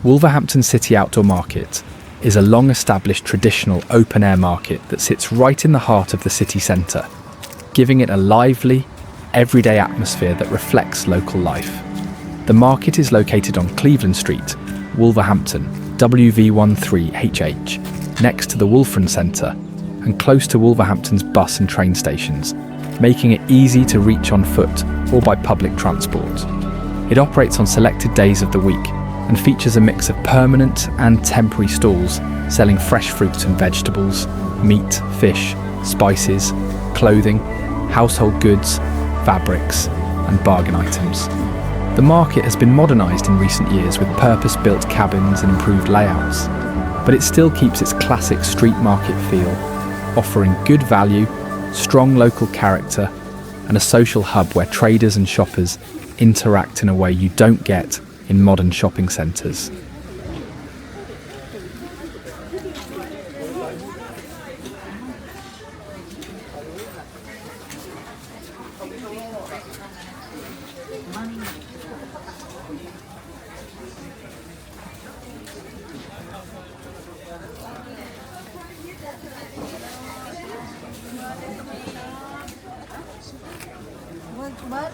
Wolverhampton City Outdoor Market is a long-established traditional open-air market that sits right in the heart of the city centre, giving it a lively, everyday atmosphere that reflects local life. The market is located on Cleveland Street, Wolverhampton, WV13HH, next to the Wulfrun Centre and close to Wolverhampton's bus and train stations, making it easy to reach on foot or by public transport. It operates on selected days of the week and features a mix of permanent and temporary stalls selling fresh fruits and vegetables, meat, fish, spices, clothing, household goods, fabrics, and bargain items. The market has been modernised in recent years with purpose-built cabins and improved layouts, but it still keeps its classic street market feel, offering good value, strong local character, and a social hub where traders and shoppers interact in a way you don't get in modern shopping centres. What?